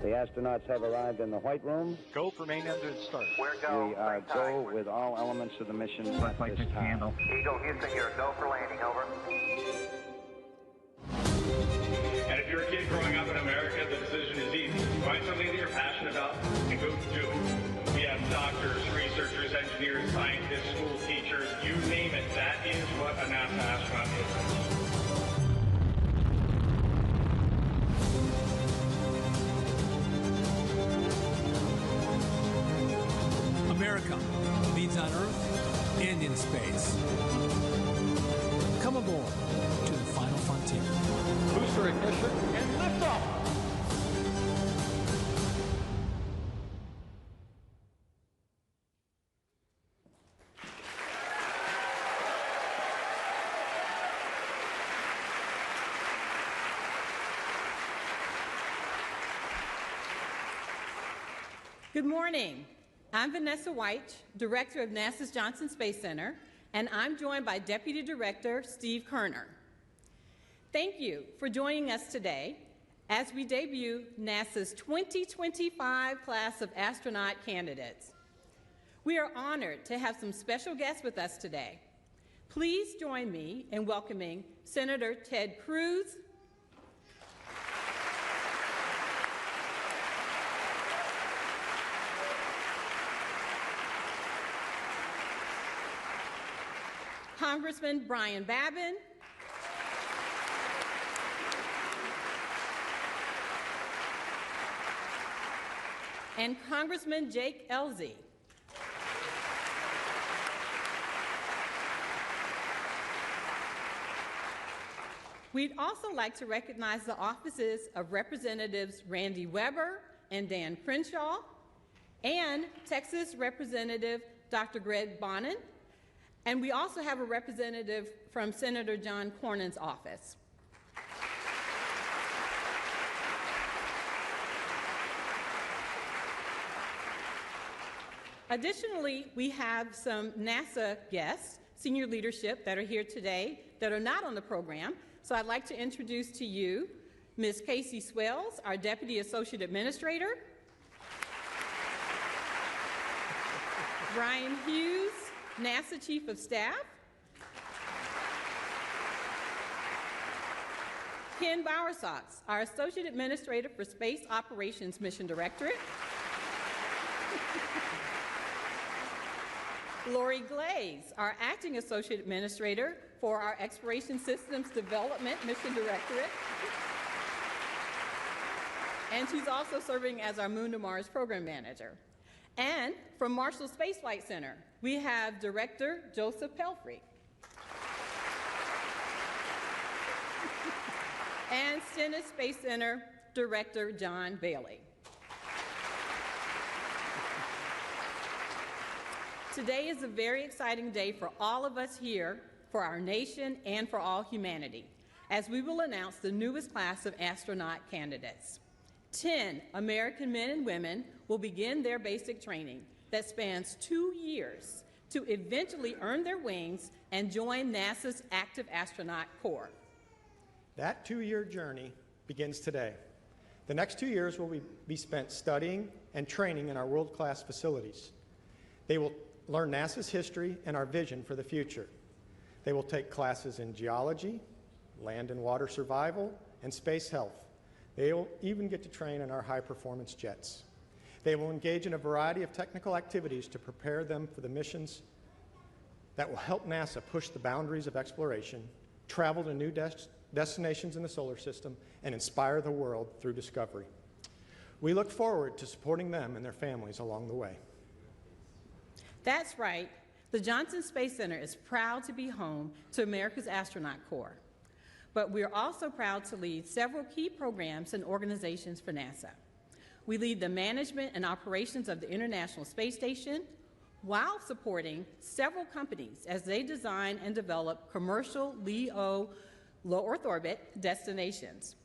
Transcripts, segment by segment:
The astronauts have arrived in the White Room. Go for main engine start. We are go with all elements of the mission at this time. Eagle Houston, you're go for landing, over. And if you're a kid growing up in America, the decision is easy. Find something that you're passionate about and go do it. We have doctors, researchers, engineers, scientists, school teachers, you name it. That is what a NASA astronaut is. America leads on Earth and in space. Come aboard to the final frontier. Booster ignition and liftoff. Good morning. I'm Vanessa White, Director of NASA's Johnson Space Center, and I'm joined by Deputy Director Steve Kerner. Thank you for joining us today as we debut NASA's 2025 class of astronaut candidates. We are honored to have some special guests with us today. Please join me in welcoming Senator Ted Cruz, Congressman Brian Babin, and Congressman Jake Elzy. We'd also like to recognize the offices of Representatives Randy Weber and Dan Crenshaw, and Texas Representative Dr. Greg Bonin. And we also have a representative from Senator John Cornyn's office. Additionally, we have some NASA guests, senior leadership that are here today that are not on the program. So I'd like to introduce to you Ms. Casey Swells, our Deputy Associate Administrator, Brian Hughes, NASA Chief of Staff, Ken Bowersox, our Associate Administrator for Space Operations Mission Directorate, Lori Glaze, our Acting Associate Administrator for our Exploration Systems Development Mission Directorate, and she's also serving as our Moon to Mars Program Manager. And from Marshall Space Flight Center, we have Director Joseph Pelfrey. And Stennis Space Center Director John Bailey. Today is a very exciting day for all of us here, for our nation, and for all humanity, as we will announce the newest class of astronaut candidates. 10 American men and women will begin their basic training that spans 2 years to eventually earn their wings and join NASA's active astronaut corps. That 2-year journey begins today. The next 2 years will be spent studying and training in our world-class facilities. They will learn NASA's history and our vision for the future. They will take classes in geology, land and water survival, and space health. They will even get to train in our high-performance jets. They will engage in a variety of technical activities to prepare them for the missions that will help NASA push the boundaries of exploration, travel to new destinations in the solar system, and inspire the world through discovery. We look forward to supporting them and their families along the way. That's right. The Johnson Space Center is proud to be home to America's Astronaut Corps. But we are also proud to lead several key programs and organizations for NASA. We lead the management and operations of the International Space Station while supporting several companies as they design and develop commercial LEO low Earth orbit destinations.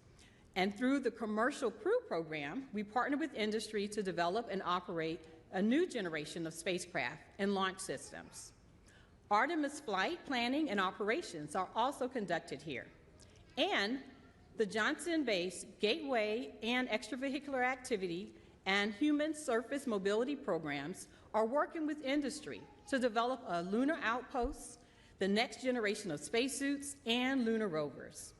And through the Commercial Crew Program, we partner with industry to develop and operate a new generation of spacecraft and launch systems. Artemis flight planning and operations are also conducted here. And the Johnson Base Gateway and Extravehicular Activity and Human Surface Mobility programs are working with industry to develop a lunar outpost, the next generation of spacesuits, and lunar rovers.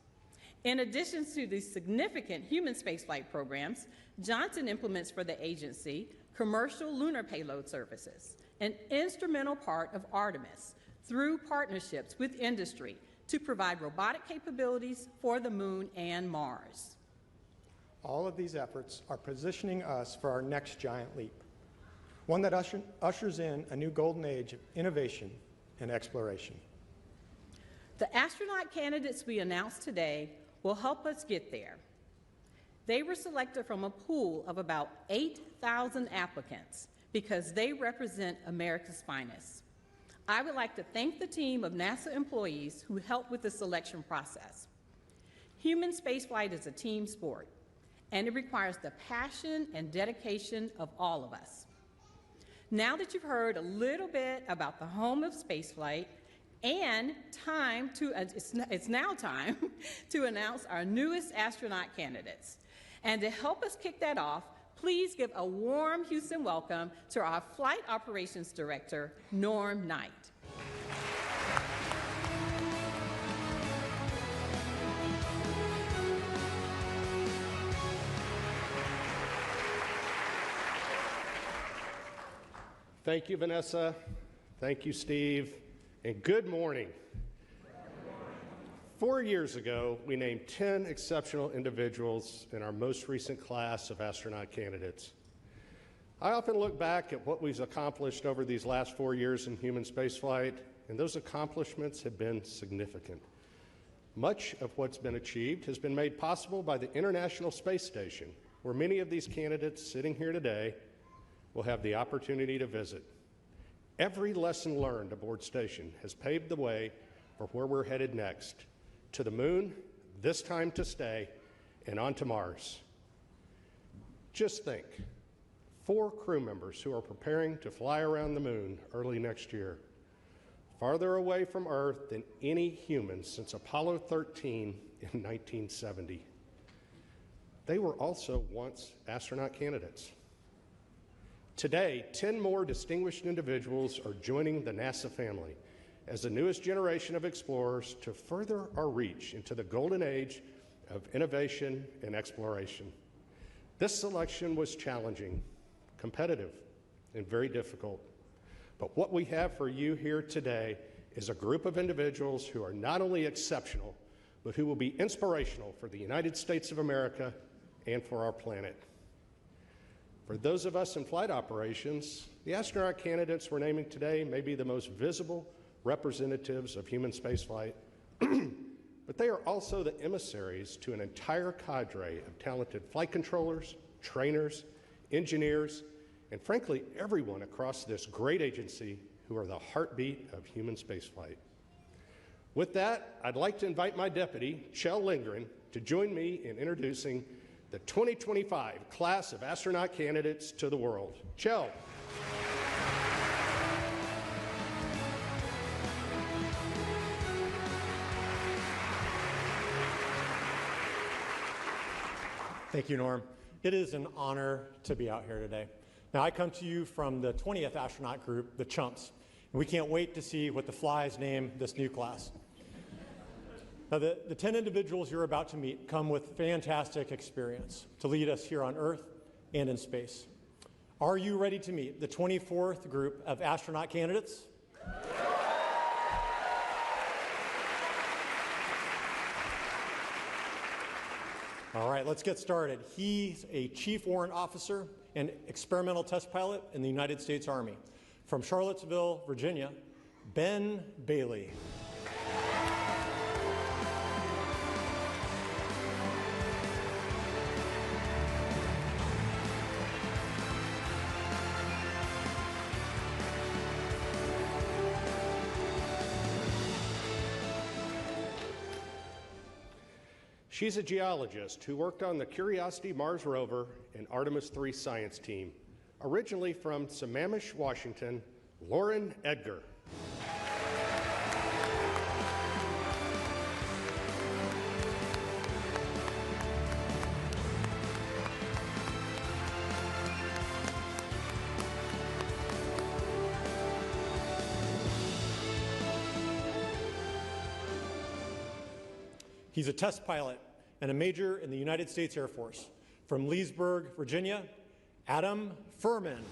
In addition to these significant human spaceflight programs, Johnson implements for the agency commercial lunar payload services, an instrumental part of Artemis, through partnerships with industry to provide robotic capabilities for the Moon and Mars. All of these efforts are positioning us for our next giant leap, one that ushers in a new golden age of innovation and exploration. The astronaut candidates we announced today will help us get there. They were selected from a pool of about 8,000 applicants because they represent America's finest. I would like to thank the team of NASA employees who helped with the selection process. Human spaceflight is a team sport, and it requires the passion and dedication of all of us. Now that you've heard a little bit about the home of spaceflight, and it's now time to announce our newest astronaut candidates. And to help us kick that off, please give a warm Houston welcome to our Flight Operations Director, Norm Knight. Thank you, Vanessa. Thank you, Steve. And good morning. 4 years ago, we named 10 exceptional individuals in our most recent class of astronaut candidates. I often look back at what we've accomplished over these last 4 years in human spaceflight, and those accomplishments have been significant. Much of what's been achieved has been made possible by the International Space Station, where many of these candidates sitting here today will have the opportunity to visit. Every lesson learned aboard station has paved the way for where we're headed next, to the Moon, this time to stay, and on to Mars. Just think, 4 crew members who are preparing to fly around the Moon early next year, farther away from Earth than any human since Apollo 13 in 1970. They were also once astronaut candidates. Today, 10 more distinguished individuals are joining the NASA family as the newest generation of explorers to further our reach into the golden age of innovation and exploration. This selection was challenging, competitive, and very difficult. But what we have for you here today is a group of individuals who are not only exceptional, but who will be inspirational for the United States of America and for our planet. For those of us in flight operations, the astronaut candidates we're naming today may be the most visible representatives of human spaceflight, but they are also the emissaries to an entire cadre of talented flight controllers, trainers, engineers, and frankly, everyone across this great agency who are the heartbeat of human spaceflight. With that, I'd like to invite my deputy, Chell Lindgren, to join me in introducing the 2025 class of astronaut candidates to the world. Chell. Thank you, Norm. It is an honor to be out here today. Now, I come to you from the 20th astronaut group, the Chumps, and we can't wait to see what the flies name this new class. Now, the 10 individuals you're about to meet come with fantastic experience to lead us here on Earth and in space. Are you ready to meet the 24th group of astronaut candidates? All right, let's get started. He's a Chief Warrant Officer and experimental test pilot in the United States Army. From Charlottesville, Virginia, Ben Bailey. She's a geologist who worked on the Curiosity Mars rover and Artemis 3 science team. Originally from Sammamish, Washington, Lauren Edgar. He's a test pilot and a major in the United States Air Force. From Leesburg, Virginia, Adam Furman.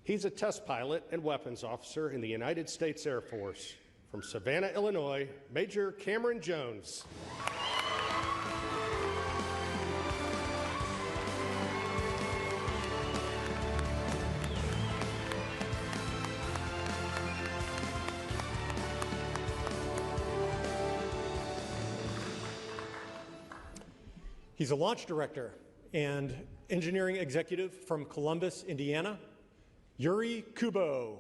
He's a test pilot and weapons officer in the United States Air Force. From Savannah, Illinois, Major Cameron Jones. He's a launch director and engineering executive from Columbus, Indiana, Yuri Kubo.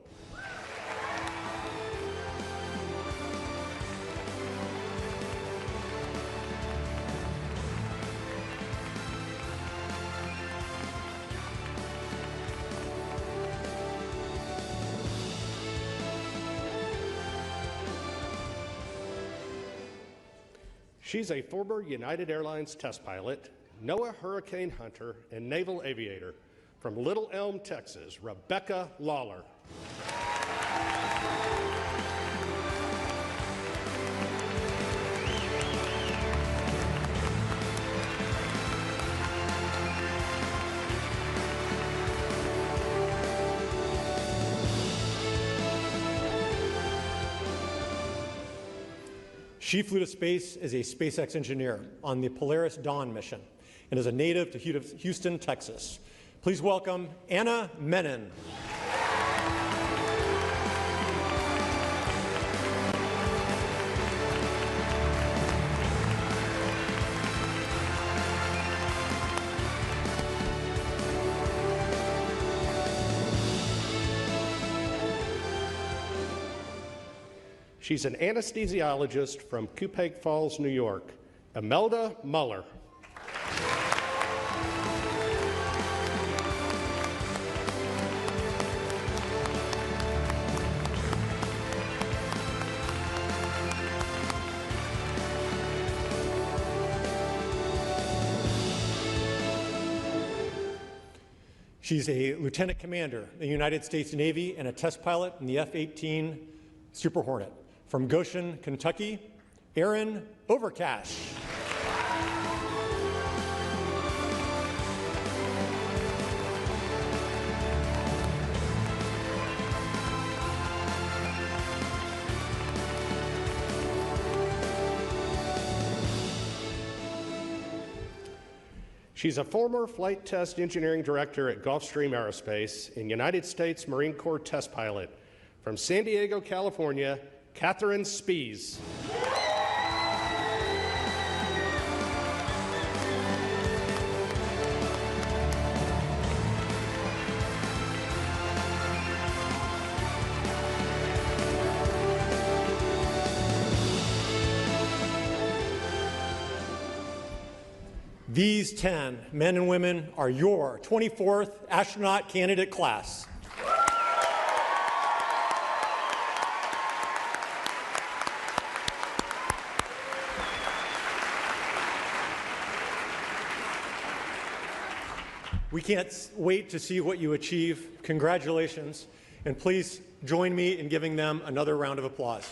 She's a former United Airlines test pilot, NOAA hurricane hunter, and naval aviator. From Little Elm, Texas, Rebecca Lawler. She flew to space as a SpaceX engineer on the Polaris Dawn mission and is a native to Houston, Texas. Please welcome Anna Menon. She's an anesthesiologist from Cupake Falls, New York, Imelda Muller. She's a lieutenant commander in the United States Navy and a test pilot in the F-18 Super Hornet. From Goshen, Kentucky, Erin Overcash. She's a former flight test engineering director at Gulfstream Aerospace and United States Marine Corps test pilot. From San Diego, California, Catherine Spees. These 10 men and women are your 24th astronaut candidate class. We can't wait to see what you achieve. Congratulations, and please join me in giving them another round of applause.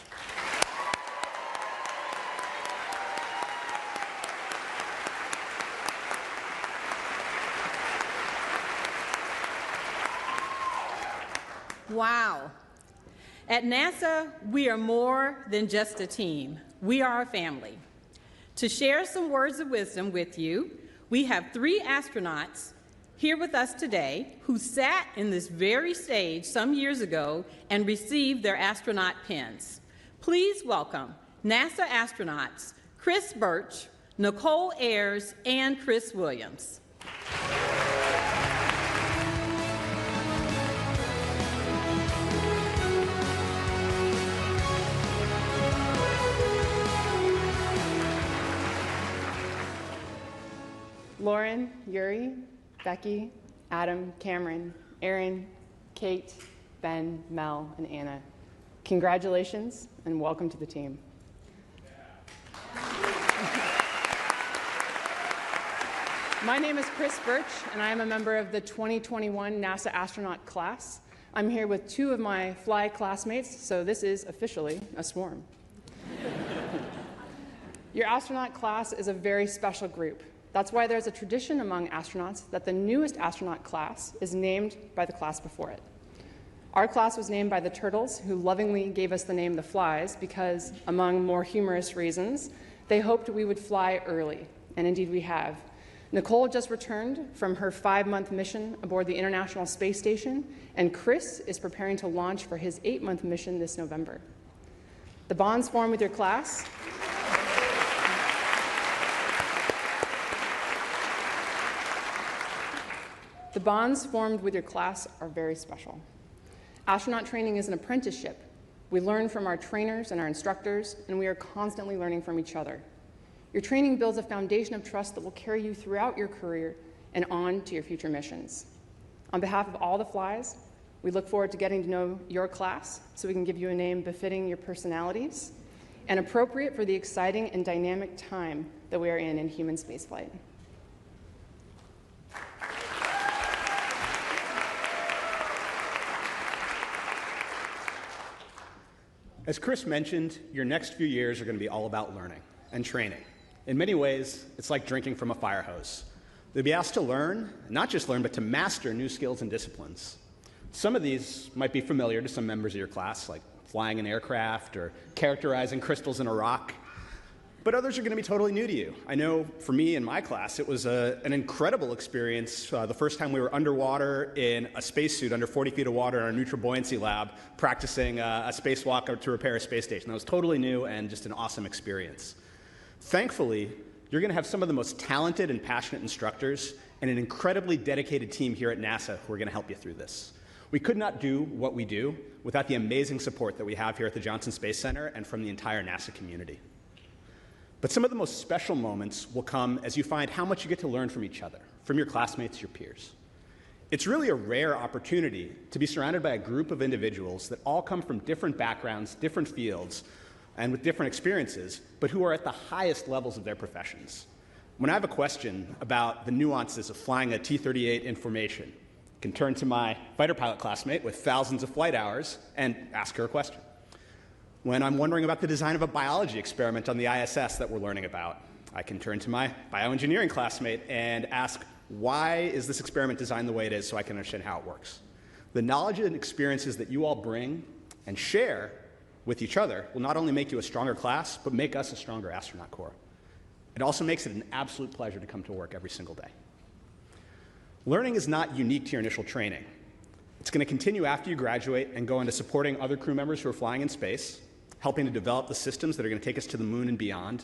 Wow. At NASA, we are more than just a team. We are a family. To share some words of wisdom with you, we have 3 astronauts here with us today who sat in this very stage some years ago and received their astronaut pins. Please welcome NASA astronauts Chris Birch, Nicole Ayers, and Chris Williams. Lauren, Yuri, Becky, Adam, Cameron, Aaron, Kate, Ben, Mel, and Anna. Congratulations and welcome to the team. My name is Chris Birch, and I am a member of the 2021 NASA astronaut class. I'm here with two of my fly classmates, so this is officially a swarm. Your astronaut class is a very special group. That's why there's a tradition among astronauts that the newest astronaut class is named by the class before it. Our class was named by the turtles, who lovingly gave us the name the Flies because, among more humorous reasons, they hoped we would fly early, and indeed we have. Nicole just returned from her 5-month mission aboard the International Space Station, and Chris is preparing to launch for his 8-month mission this November. The bonds formed with your class are very special. Astronaut training is an apprenticeship. We learn from our trainers and our instructors, and we are constantly learning from each other. Your training builds a foundation of trust that will carry you throughout your career and on to your future missions. On behalf of all the Flies, we look forward to getting to know your class so we can give you a name befitting your personalities and appropriate for the exciting and dynamic time that we are in human spaceflight. As Chris mentioned, your next few years are going to be all about learning and training. In many ways, it's like drinking from a fire hose. You'll be asked to learn, not just learn, but to master new skills and disciplines. Some of these might be familiar to some members of your class, like flying an aircraft or characterizing crystals in a rock. But others are going to be totally new to you. I know for me in my class, it was an incredible experience the first time we were underwater in a spacesuit under 40 feet of water in our neutral buoyancy lab, practicing a spacewalk to repair a space station. That was totally new and just an awesome experience. Thankfully, you're going to have some of the most talented and passionate instructors and an incredibly dedicated team here at NASA who are going to help you through this. We could not do what we do without the amazing support that we have here at the Johnson Space Center and from the entire NASA community. But some of the most special moments will come as you find how much you get to learn from each other, from your classmates, your peers. It's really a rare opportunity to be surrounded by a group of individuals that all come from different backgrounds, different fields, and with different experiences, but who are at the highest levels of their professions. When I have a question about the nuances of flying a T-38 in formation, I can turn to my fighter pilot classmate with thousands of flight hours and ask her a question. When I'm wondering about the design of a biology experiment on the ISS that we're learning about, I can turn to my bioengineering classmate and ask, why is this experiment designed the way it is so I can understand how it works? The knowledge and experiences that you all bring and share with each other will not only make you a stronger class, but make us a stronger astronaut corps. It also makes it an absolute pleasure to come to work every single day. Learning is not unique to your initial training. It's going to continue after you graduate and go into supporting other crew members who are flying in space, helping to develop the systems that are going to take us to the moon and beyond,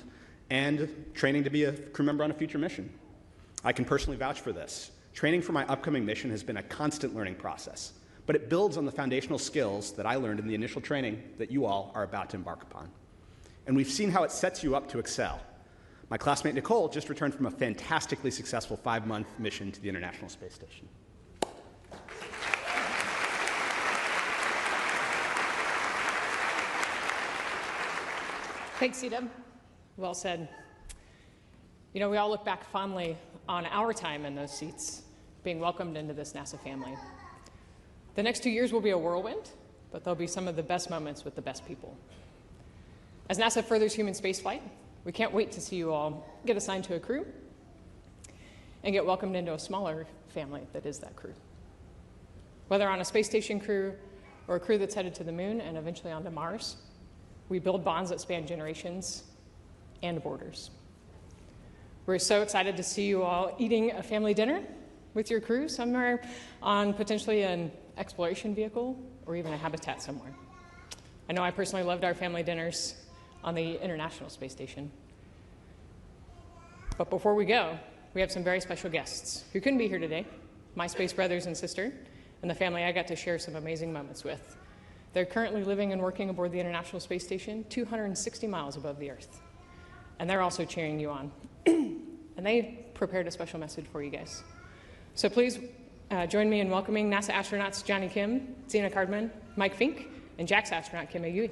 and training to be a crew member on a future mission. I can personally vouch for this. Training for my upcoming mission has been a constant learning process, but it builds on the foundational skills that I learned in the initial training that you all are about to embark upon. And we've seen how it sets you up to excel. My classmate Nicole just returned from a fantastically successful 5-month mission to the International Space Station. Thanks, CW. Well said. You know, we all look back fondly on our time in those seats, being welcomed into this NASA family. The next 2 years will be a whirlwind, but they'll be some of the best moments with the best people. As NASA furthers human spaceflight, we can't wait to see you all get assigned to a crew and get welcomed into a smaller family that is that crew. Whether on a space station crew or a crew that's headed to the moon and eventually onto Mars, we build bonds that span generations and borders. We're so excited to see you all eating a family dinner with your crew somewhere on potentially an exploration vehicle or even a habitat somewhere. I know I personally loved our family dinners on the International Space Station. But before we go, we have some very special guests who couldn't be here today, my space brothers and sister, and the family I got to share some amazing moments with. They're currently living and working aboard the International Space Station 260 miles above the Earth. And they're also cheering you on. And they prepared a special message for you guys. So please join me in welcoming NASA astronauts Johnny Kim, Zena Cardman, Mike Fink, and JAXA astronaut Kim Agui.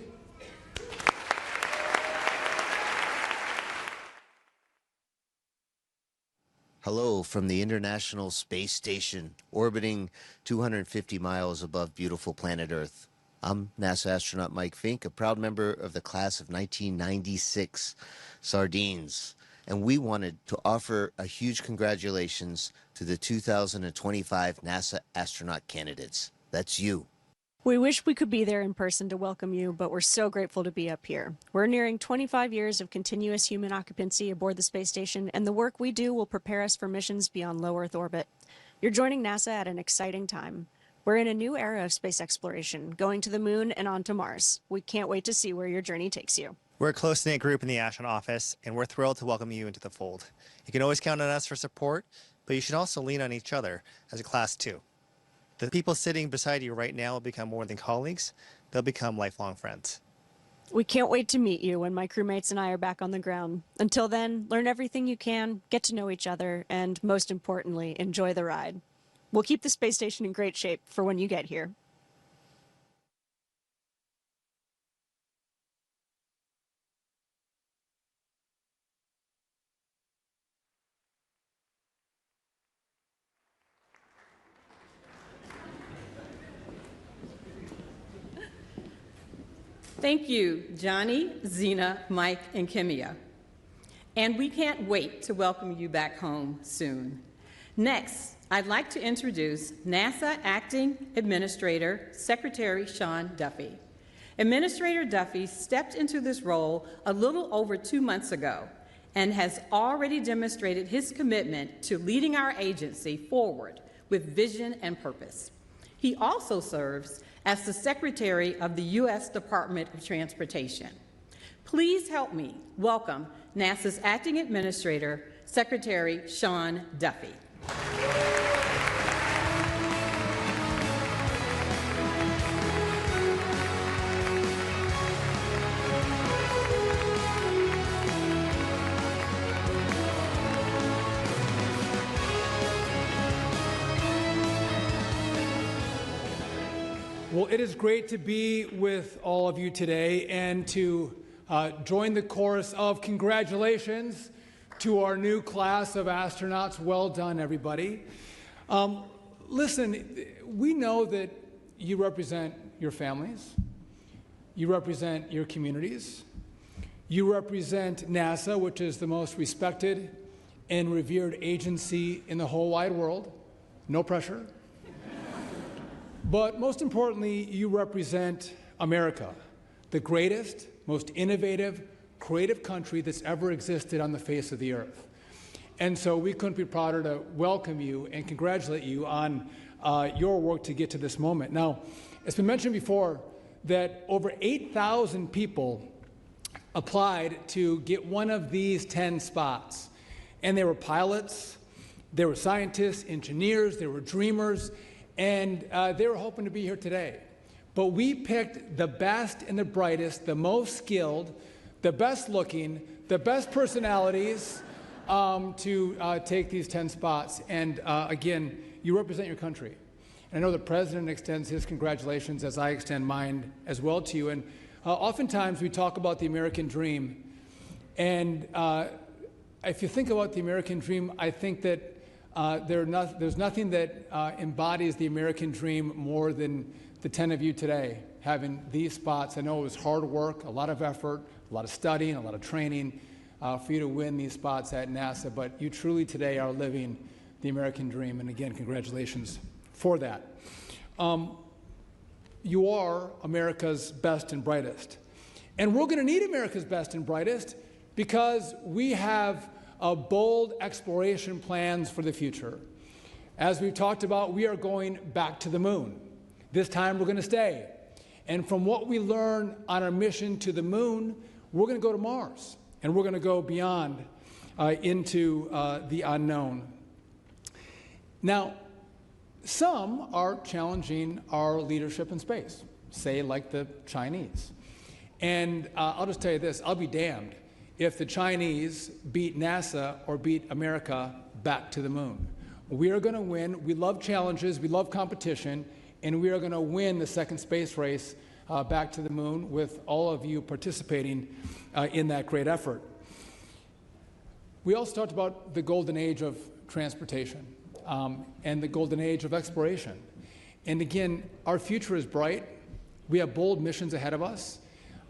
Hello from the International Space Station, orbiting 250 miles above beautiful planet Earth. I'm NASA astronaut Mike Fink, a proud member of the class of 1996 Sardines, and we wanted to offer a huge congratulations to the 2025 NASA astronaut candidates. That's you. We wish we could be there in person to welcome you, but we're so grateful to be up here. We're nearing 25 years of continuous human occupancy aboard the space station, and the work we do will prepare us for missions beyond low Earth orbit. You're joining NASA at an exciting time. We're in a new era of space exploration, going to the moon and on to Mars. We can't wait to see where your journey takes you. We're a close-knit group in the astronaut office, and we're thrilled to welcome you into the fold. You can always count on us for support, but you should also lean on each other as a class too. The people sitting beside you right now will become more than colleagues. They'll become lifelong friends. We can't wait to meet you when my crewmates and I are back on the ground. Until then, learn everything you can, get to know each other, and most importantly, enjoy the ride. We'll keep the space station in great shape for when you get here. Thank you, Johnny, Zena, Mike, and Kimia. And we can't wait to welcome you back home soon. Next, I'd like to introduce NASA Acting Administrator Secretary Sean Duffy. Administrator Duffy stepped into this role a little over 2 months ago and has already demonstrated his commitment to leading our agency forward with vision and purpose. He also serves as the Secretary of the U.S. Department of Transportation. Please help me welcome NASA's Acting Administrator, Secretary Sean Duffy. Well, it is great to be with all of you today and to join the chorus of congratulations to our new class of astronauts. Well done, everybody. Listen, we know that you represent your families, you represent your communities, you represent NASA, which is the most respected and revered agency in the whole wide world. No pressure. But most importantly, you represent America, the greatest, most innovative, creative country that's ever existed on the face of the earth. And so we couldn't be prouder to welcome you and congratulate you on your work to get to this moment. Now, it's been mentioned before that over 8,000 people applied to get one of these 10 spots. And they were pilots, they were scientists, engineers, they were dreamers, and they were hoping to be here today. But we picked the best and the brightest, the most skilled, the best looking, the best personalities to take these 10 spots. And again, you represent your country. And I know the President extends his congratulations as I extend mine as well to you. And oftentimes we talk about the American dream. And if you think about the American dream, I think that there's nothing that embodies the American dream more than the 10 of you today having these spots. I know it was hard work, a lot of effort, a lot of studying, a lot of training for you to win these spots at NASA, but you truly today are living the American dream, and again, congratulations for that. You are America's best and brightest, and we're going to need America's best and brightest because we have bold exploration plans for the future. As we've talked about, we are going back to the moon. This time we're going to stay. And from what we learn on our mission to the moon, we're going to go to Mars. And we're going to go beyond into the unknown. Now, some are challenging our leadership in space, say like the Chinese. And I'll just tell you this, I'll be damned if the Chinese beat NASA or beat America back to the moon. We are going to win. We love challenges. We love competition. And we are going to win the second space race back to the moon with all of you participating in that great effort. We also talked about the golden age of transportation and the golden age of exploration. And again, our future is bright. We have bold missions ahead of us.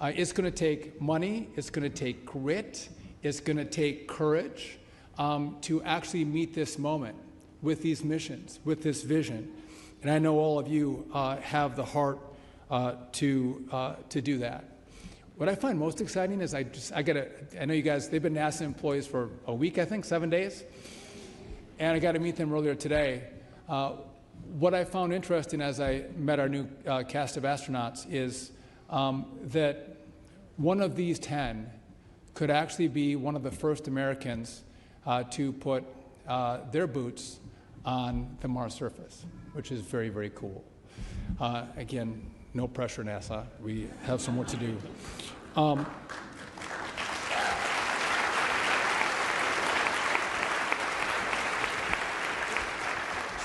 It's going to take money. It's going to take grit. It's going to take courage to actually meet this moment with these missions, with this vision. And I know all of you have the heart to do that. What I find most exciting is I know you guys, they've been NASA employees for a week, I think, 7 days. And I got to meet them earlier today. What I found interesting as I met our new cast of astronauts is that one of these 10 could actually be one of the first Americans to put their boots on the Mars surface, which is very, very cool. Again, no pressure, NASA. We have some work to do.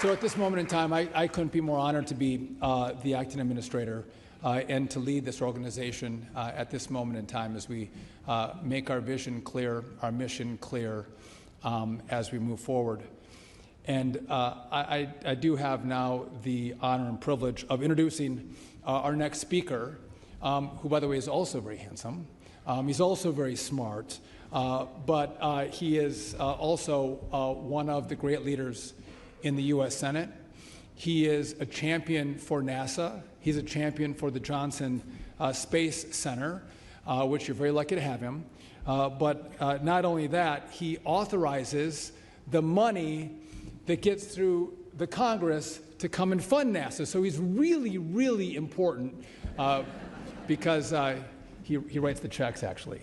So at this moment in time, I couldn't be more honored to be the acting administrator and to lead this organization at this moment in time as we make our vision clear, our mission clear as we move forward. And I do have now the honor and privilege of introducing our next speaker, who, by the way, is also very handsome. He's also very smart, but he is also one of the great leaders in the U.S. Senate. He is a champion for NASA. He's a champion for the Johnson Space Center, which you're very lucky to have him. But not only that, he authorizes the money that gets through the Congress to come and fund NASA. So he's really, really important because he writes the checks, actually.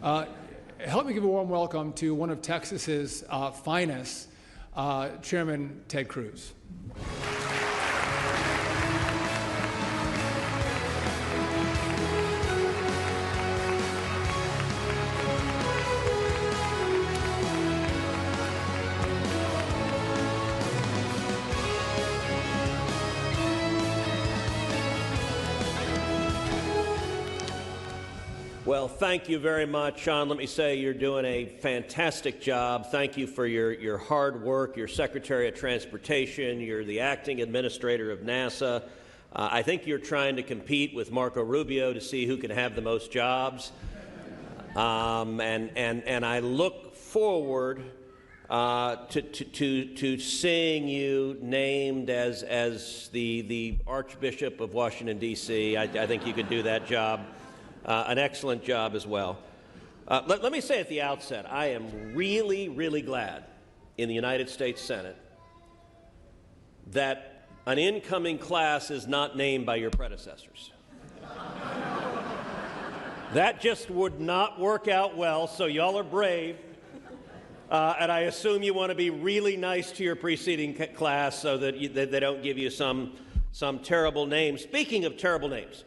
Help me give a warm welcome to one of Texas's finest, Chairman Ted Cruz. Well, thank you very much, Sean. Let me say you're doing a fantastic job. Thank you for your hard work. You're Secretary of Transportation. You're the acting administrator of NASA. I think you're trying to compete with Marco Rubio to see who can have the most jobs. And I look forward to seeing you named as the Archbishop of Washington, D.C. I think you could do that job. An excellent job as well. Let me say at the outset, I am really, really glad in the United States Senate that an incoming class is not named by your predecessors. That just would not work out well, so y'all are brave. And I assume you want to be really nice to your preceding class so that they don't give you some terrible name. Speaking of terrible names,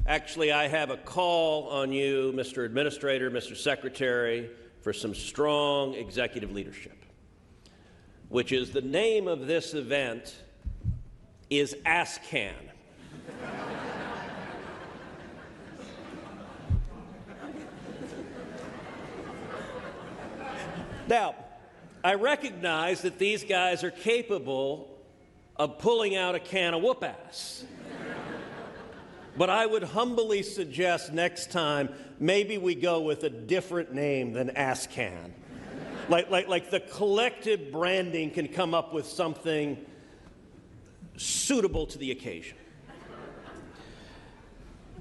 actually, I have a call on you, Mr. Administrator, Mr. Secretary, for some strong executive leadership, which is the name of this event is ASCAN. Now, I recognize that these guys are capable of pulling out a can of whoop-ass. But I would humbly suggest next time maybe we go with a different name than ASCAN. Like the collective branding can come up with something suitable to the occasion.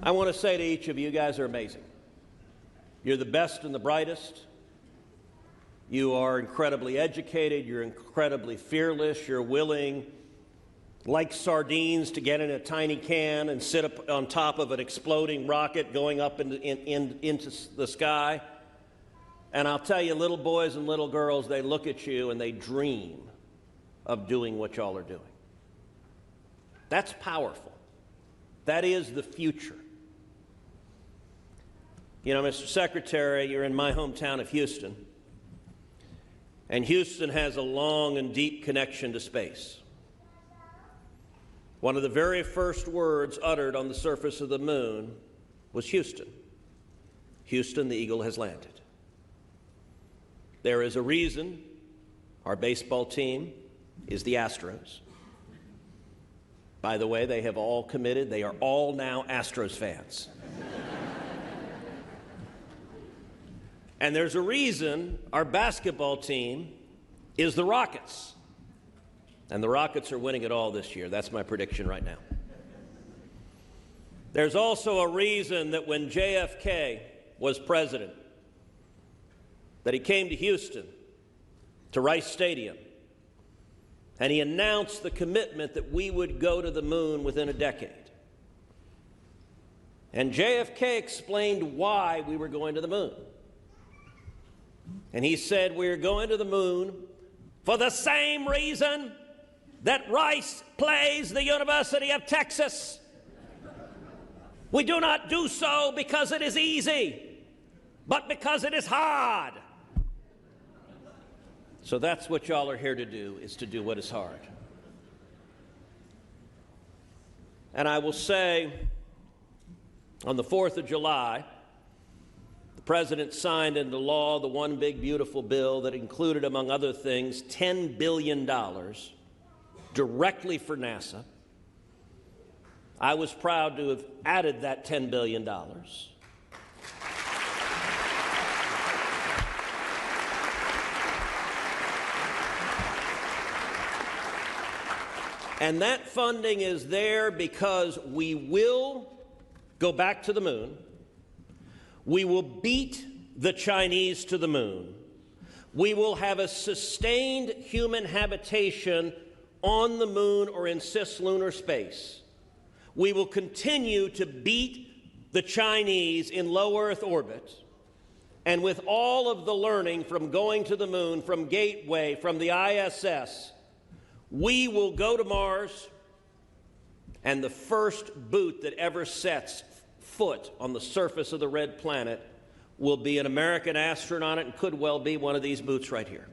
I want to say to each of you, you guys are amazing. You're the best and the brightest. You are incredibly educated. You're incredibly fearless. You're willing, like sardines, to get in a tiny can and sit up on top of an exploding rocket going up into the sky. And I'll tell you, little boys and little girls, they look at you and they dream of doing what y'all are doing. That's powerful. That is the future. You know, Mr. Secretary, you're in my hometown of Houston. And Houston has a long and deep connection to space. One of the very first words uttered on the surface of the moon was Houston. Houston, the eagle has landed. There is a reason our baseball team is the Astros. By the way, they have all committed. They are all now Astros fans. And there's a reason our basketball team is the Rockets. And the Rockets are winning it all this year. That's my prediction right now. There's also a reason that when JFK was president, that he came to Houston, to Rice Stadium, and he announced the commitment that we would go to the moon within a decade. And JFK explained why we were going to the moon. And he said, we're going to the moon for the same reason that Rice plays the University of Texas. We do not do so because it is easy, but because it is hard. So that's what y'all are here to do, is to do what is hard. And I will say, on the 4th of July, the President signed into law the One Big Beautiful Bill that included, among other things, $10 billion directly for NASA. I was proud to have added that $10 billion. And that funding is there because we will go back to the moon. We will beat the Chinese to the moon. We will have a sustained human habitation on the moon or in cislunar space. We will continue to beat the Chinese in low Earth orbit. And with all of the learning from going to the moon, from Gateway, from the ISS, we will go to Mars, and the first boot that ever sets foot on the surface of the red planet will be an American astronaut, and could well be one of these boots right here.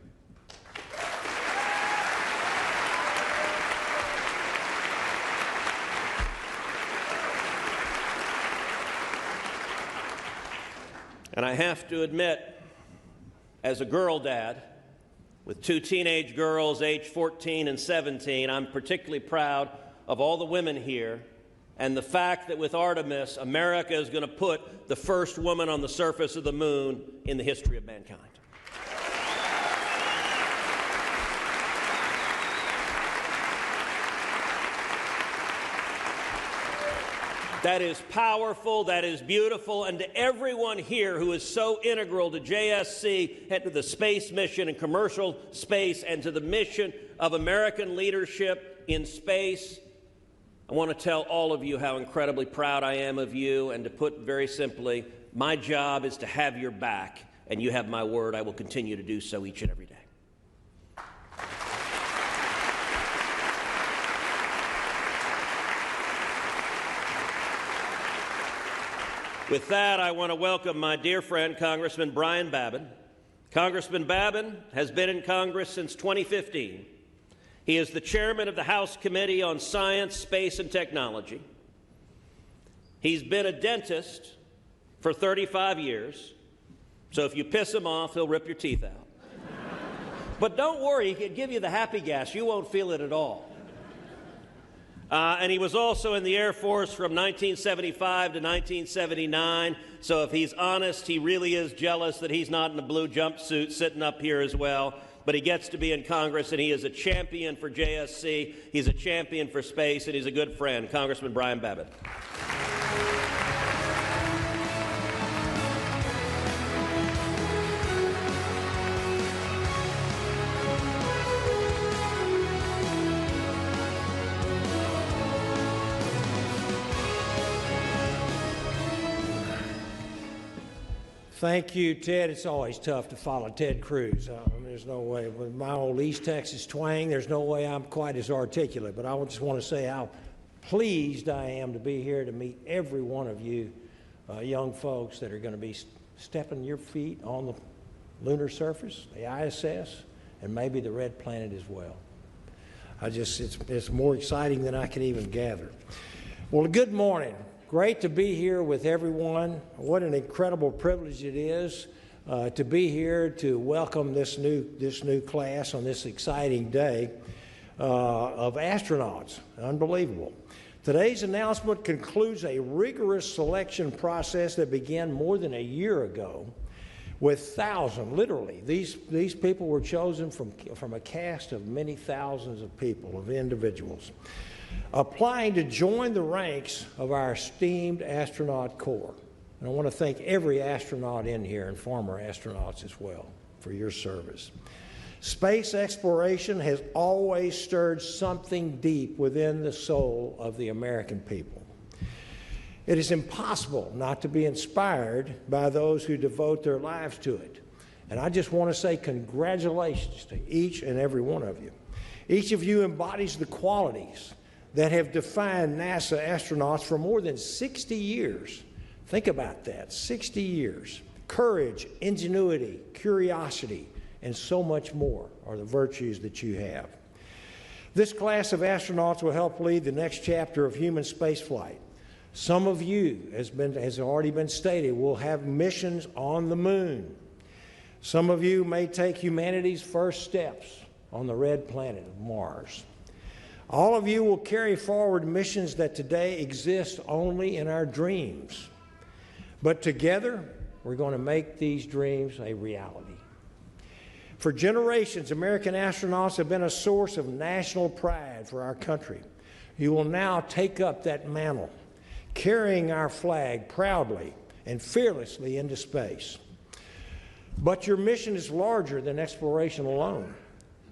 And I have to admit, as a girl dad, with two teenage girls aged 14 and 17, I'm particularly proud of all the women here and the fact that with Artemis, America is going to put the first woman on the surface of the moon in the history of mankind. That is powerful, that is beautiful, and to everyone here who is so integral to JSC and to the space mission and commercial space and to the mission of American leadership in space, I want to tell all of you how incredibly proud I am of you, and to put very simply, my job is to have your back, and you have my word, I will continue to do so each and every day. With that, I want to welcome my dear friend, Congressman Brian Babin. Congressman Babin has been in Congress since 2015. He is the chairman of the House Committee on Science, Space, and Technology. He's been a dentist for 35 years, so if you piss him off, he'll rip your teeth out. But don't worry, he can give you the happy gas. You won't feel it at all. And he was also in the Air Force from 1975 to 1979, so if he's honest, he really is jealous that he's not in a blue jumpsuit sitting up here as well. But he gets to be in Congress, and he is a champion for JSC, he's a champion for space, and he's a good friend. Congressman Brian Babin. Thank you, Ted. It's always tough to follow Ted Cruz. There's no way. With my old East Texas twang, there's no way I'm quite as articulate. But I just want to say how pleased I am to be here to meet every one of you young folks that are going to be stepping your feet on the lunar surface, the ISS, and maybe the red planet as well. It's more exciting than I can even gather. Well, good morning. Great to be here with everyone. What an incredible privilege it is to be here to welcome this new class on this exciting day of astronauts. Unbelievable. Today's announcement concludes a rigorous selection process that began more than a year ago with thousands, literally. These people were chosen from a cast of many thousands of people, of individuals, applying to join the ranks of our esteemed astronaut corps. And I want to thank every astronaut in here and former astronauts as well for your service. Space exploration has always stirred something deep within the soul of the American people. It is impossible not to be inspired by those who devote their lives to it. And I just want to say congratulations to each and every one of you. Each of you embodies the qualities that have defined NASA astronauts for more than 60 years. Think about that, 60 years. Courage, ingenuity, curiosity, and so much more are the virtues that you have. This class of astronauts will help lead the next chapter of human spaceflight. Some of you, as already been stated, will have missions on the moon. Some of you may take humanity's first steps on the red planet of Mars. All of you will carry forward missions that today exist only in our dreams. But together, we're going to make these dreams a reality. For generations, American astronauts have been a source of national pride for our country. You will now take up that mantle, carrying our flag proudly and fearlessly into space. But your mission is larger than exploration alone.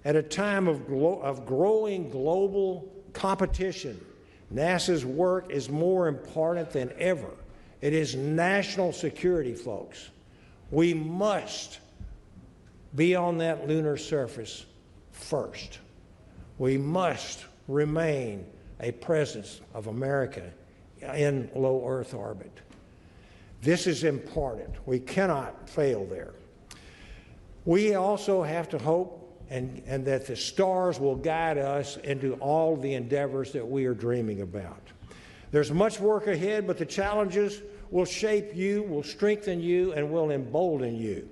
At a time of growing global competition, NASA's work is more important than ever. It is national security, folks. We must be on that lunar surface first. We must remain a presence of America in low Earth orbit. This is important. We cannot fail there. We also have to hope and that the stars will guide us into all the endeavors that we are dreaming about. There's much work ahead, but the challenges will shape you, will strengthen you, and will embolden you.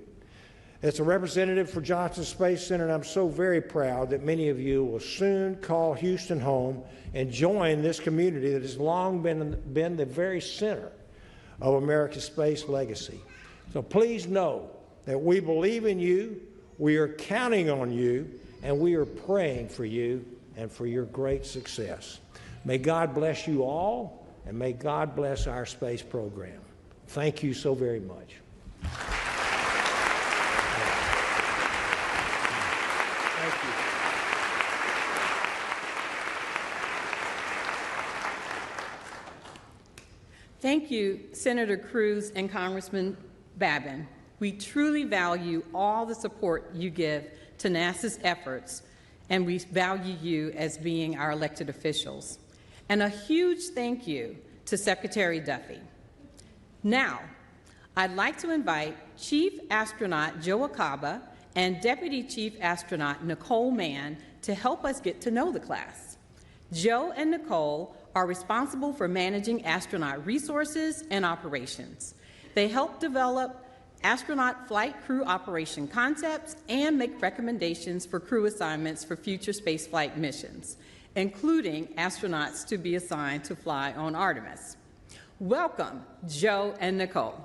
As a representative for Johnson Space Center, I'm so very proud that many of you will soon call Houston home and join this community that has long been the very center of America's space legacy. So please know that we believe in you, we are counting on you, and we are praying for you and for your great success. May God bless you all, and may God bless our space program. Thank you so very much. Thank you, Senator Cruz and Congressman Babin. We truly value all the support you give to NASA's efforts, and we value you as being our elected officials. And a huge thank you to Secretary Duffy. Now, I'd like to invite Chief Astronaut Joe Acaba and Deputy Chief Astronaut Nicole Mann to help us get to know the class. Joe and Nicole are responsible for managing astronaut resources and operations. They help develop astronaut flight crew operation concepts and make recommendations for crew assignments for future spaceflight missions, including astronauts to be assigned to fly on Artemis. Welcome, Joe and Nicole.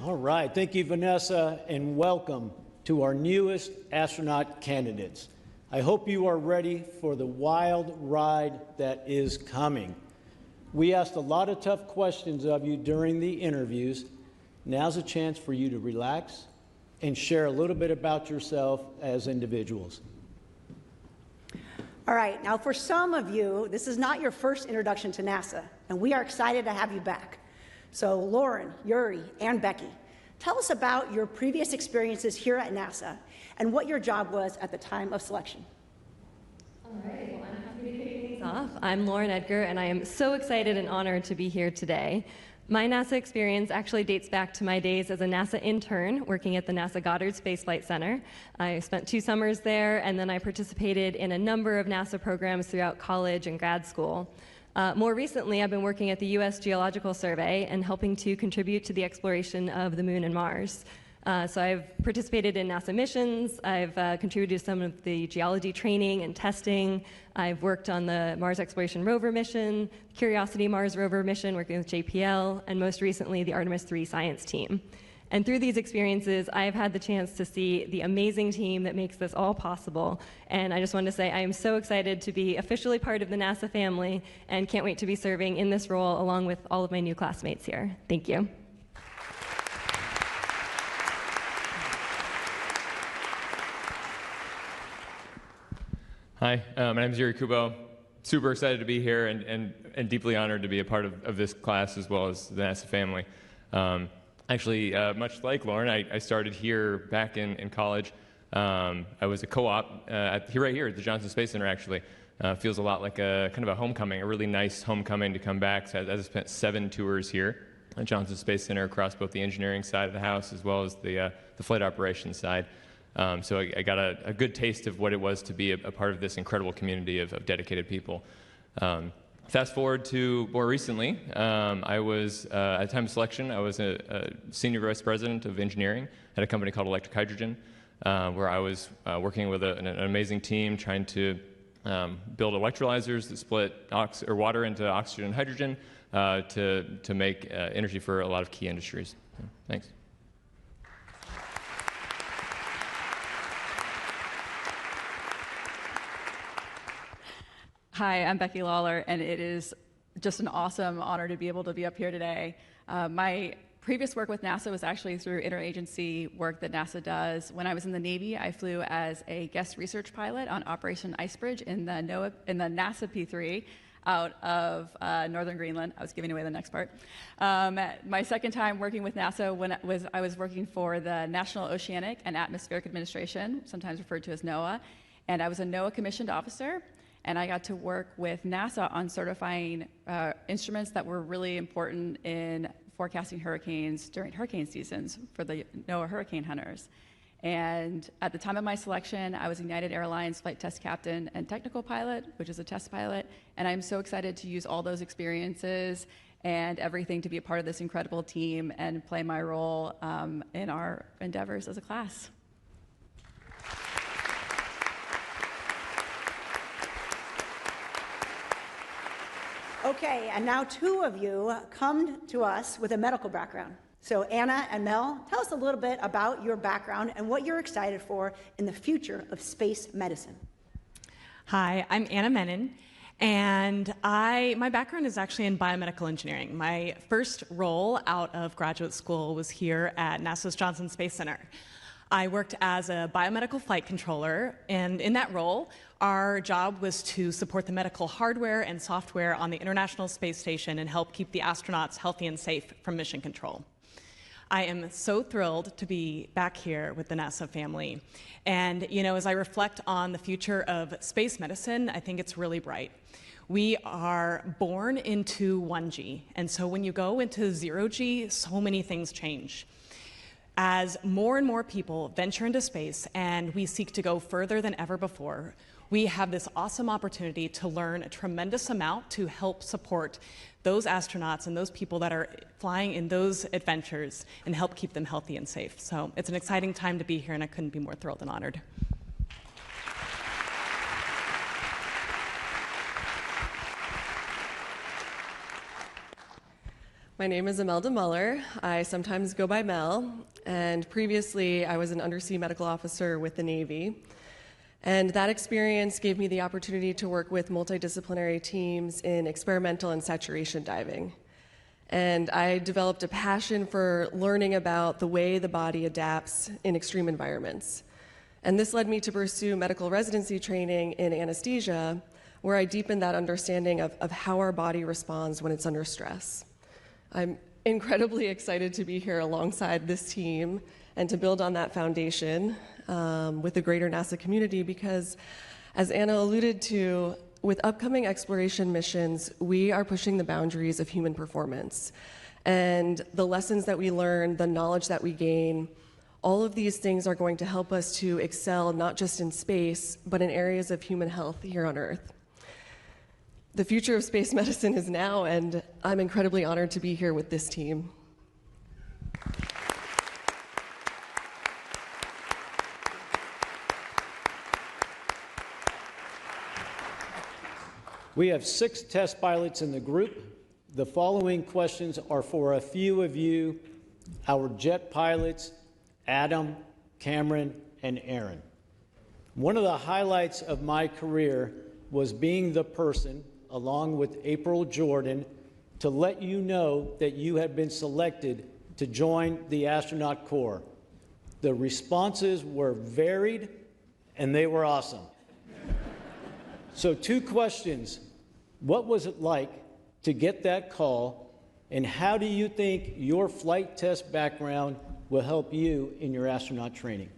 All right, thank you, Vanessa, and welcome to our newest astronaut candidates. I hope you are ready for the wild ride that is coming. We asked a lot of tough questions of you during the interviews. Now's a chance for you to relax and share a little bit about yourself as individuals. All right, now for some of you, this is not your first introduction to NASA, and we are excited to have you back. So Lauren, Yuri, and Becky, tell us about your previous experiences here at NASA, and what your job was at the time of selection. All right, well, I'm happy to kick things off. I'm Lauren Edgar, and I am so excited and honored to be here today. My NASA experience actually dates back to my days as a NASA intern working at the NASA Goddard Space Flight Center. I spent 2 summers there, and then I participated in a number of NASA programs throughout college and grad school. More recently, I've been working at the U.S. Geological Survey and helping to contribute to the exploration of the Moon and Mars. So I've participated in NASA missions, I've contributed to some of the geology training and testing, I've worked on the Mars Exploration Rover mission, Curiosity Mars Rover mission working with JPL, and most recently the Artemis 3 science team. And through these experiences, I've had the chance to see the amazing team that makes this all possible. And I just wanted to say I am so excited to be officially part of the NASA family and can't wait to be serving in this role along with all of my new classmates here. Thank you. Hi, my name is Yuri Kubo. Super excited to be here and deeply honored to be a part of this class as well as the NASA family. Actually, much like Lauren, I started here back in college. I was a co-op right here at the Johnson Space Center, actually. Feels a lot like a kind of a homecoming, a really nice homecoming to come back. So I spent 7 tours here at Johnson Space Center across both the engineering side of the house as well as the flight operations side. So I got a good taste of what it was to be a part of this incredible community of dedicated people. Fast forward to more recently, I was, at time of selection, I was a senior vice president of engineering at a company called Electric Hydrogen, where I was working with an amazing team trying to build electrolyzers that split water into oxygen and hydrogen to make energy for a lot of key industries. Thanks. Hi, I'm Becky Lawler, and it is just an awesome honor to be able to be up here today. My previous work with NASA was actually through interagency work that NASA does. When I was in the Navy, I flew as a guest research pilot on Operation Icebridge in the NASA P3 out of northern Greenland. I was giving away the next part. My second time working with NASA I was working for the National Oceanic and Atmospheric Administration, sometimes referred to as NOAA, and I was a NOAA commissioned officer. And I got to work with NASA on certifying instruments that were really important in forecasting hurricanes during hurricane seasons for the NOAA hurricane hunters. And at the time of my selection, I was United Airlines flight test captain and technical pilot, which is a test pilot. And I'm so excited to use all those experiences and everything to be a part of this incredible team and play my role in our endeavors as a class. Okay, and now 2 of you come to us with a medical background. So Anna and Mel, tell us a little bit about your background and what you're excited for in the future of space medicine. Hi, I'm Anna Menon, and my background is actually in biomedical engineering. My first role out of graduate school was here at NASA's Johnson Space Center. I worked as a biomedical flight controller, and in that role, our job was to support the medical hardware and software on the International Space Station and help keep the astronauts healthy and safe from mission control. I am so thrilled to be back here with the NASA family. And, as I reflect on the future of space medicine, I think it's really bright. We are born into 1G, and so when you go into 0G, so many things change. As more and more people venture into space and we seek to go further than ever before, we have this awesome opportunity to learn a tremendous amount to help support those astronauts and those people that are flying in those adventures and help keep them healthy and safe. So it's an exciting time to be here, and I couldn't be more thrilled and honored. My name is Imelda Muller. I sometimes go by Mel, and previously I was an undersea medical officer with the Navy. And that experience gave me the opportunity to work with multidisciplinary teams in experimental and saturation diving. And I developed a passion for learning about the way the body adapts in extreme environments. And this led me to pursue medical residency training in anesthesia, where I deepened that understanding of how our body responds when it's under stress. I'm incredibly excited to be here alongside this team and to build on that foundation with the greater NASA community, because as Anna alluded to, with upcoming exploration missions, we are pushing the boundaries of human performance. And the lessons that we learn, the knowledge that we gain, all of these things are going to help us to excel not just in space, but in areas of human health here on Earth. The future of space medicine is now, and I'm incredibly honored to be here with this team. We have 6 test pilots in the group. The following questions are for a few of you, our jet pilots, Adam, Cameron, and Aaron. One of the highlights of my career was being the person, along with April Jordan, to let you know that you had been selected to join the astronaut corps. The responses were varied, and they were awesome. So 2 questions. What was it like to get that call, and how do you think your flight test background will help you in your astronaut training?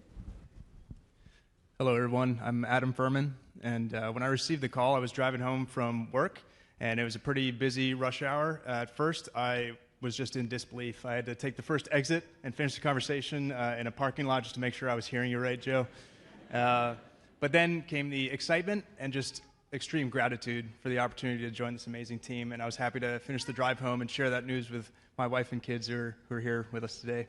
Hello, everyone. I'm Adam Furman, and when I received the call, I was driving home from work, and it was a pretty busy rush hour. At first, I was just in disbelief. I had to take the first exit and finish the conversation in a parking lot just to make sure I was hearing you right, Joe. But then came the excitement and just extreme gratitude for the opportunity to join this amazing team, and I was happy to finish the drive home and share that news with my wife and kids who are here with us today.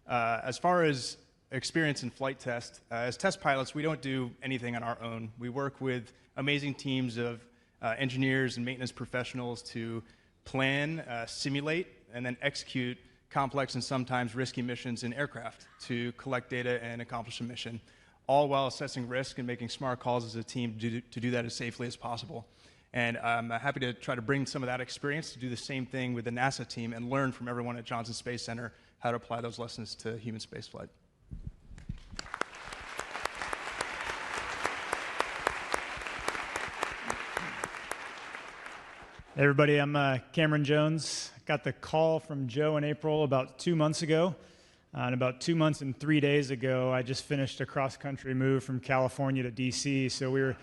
As far as experience in flight test, as test pilots, we don't do anything on our own. We work with amazing teams of engineers and maintenance professionals to plan, simulate, and then execute complex and sometimes risky missions in aircraft to collect data and accomplish a mission, all while assessing risk and making smart calls as a team to do that as safely as possible. And I'm happy to try to bring some of that experience to do the same thing with the NASA team and learn from everyone at Johnson Space Center how to apply those lessons to human spaceflight. Hey everybody, I'm Cameron Jones. Got the call from Joe and April about 2 months ago. And about 2 months and 3 days ago, I just finished a cross-country move from California to DC. So we were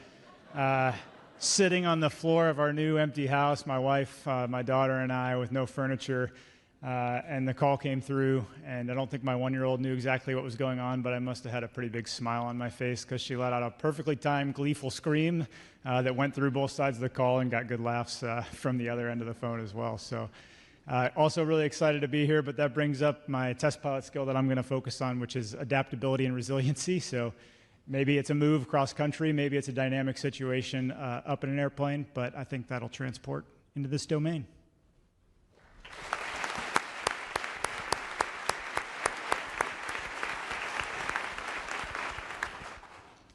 sitting on the floor of our new empty house, my wife, my daughter, and I, with no furniture. And the call came through, and I don't think my 1-year-old knew exactly what was going on, but I must have had a pretty big smile on my face because she let out a perfectly timed, gleeful scream that went through both sides of the call and got good laughs from the other end of the phone as well. So also really excited to be here, but that brings up my test pilot skill that I'm going to focus on, which is adaptability and resiliency. So maybe it's a move cross-country, maybe it's a dynamic situation up in an airplane, but I think that'll transport into this domain.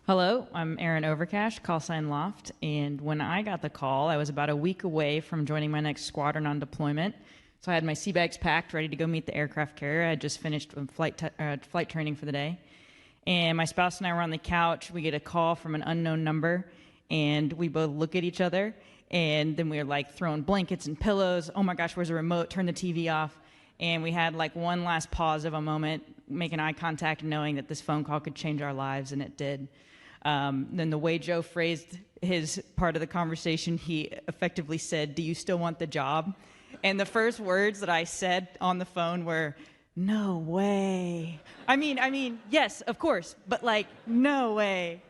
Hello, I'm Aaron Overcash, callsign Loft, and when I got the call, I was about a week away from joining my next squadron on deployment. So I had my sea bags packed, ready to go meet the aircraft carrier. I had just finished flight training for the day. And my spouse and I were on the couch. We get a call from an unknown number, and we both look at each other, and then we were like throwing blankets and pillows. Oh my gosh, where's the remote? Turn the TV off. And we had like one last pause of a moment, making eye contact, knowing that this phone call could change our lives, and it did. Then the way Joe phrased his part of the conversation, he effectively said, "Do you still want the job?" And the first words that I said on the phone were, "No way." I mean, yes, of course, but like, no way.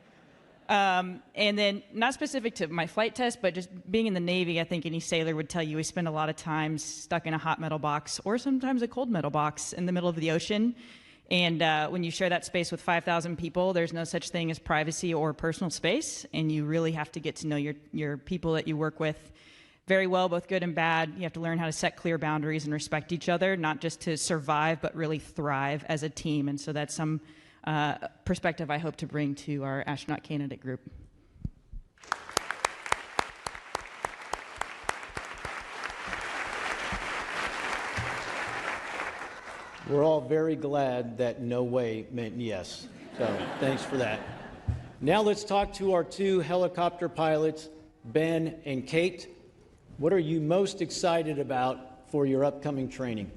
And then, not specific to my flight test, but just being in the Navy, I think any sailor would tell you we spend a lot of time stuck in a hot metal box or sometimes a cold metal box in the middle of the ocean. And when you share that space with 5,000 people, there's no such thing as privacy or personal space, and you really have to get to know your people that you work with very well, both good and bad. You have to learn how to set clear boundaries and respect each other, not just to survive, but really thrive as a team. And so that's some perspective I hope to bring to our astronaut candidate group. We're all very glad that no way meant yes. So thanks for that. Now let's talk to our 2 helicopter pilots, Ben and Kate. What are you most excited about for your upcoming training?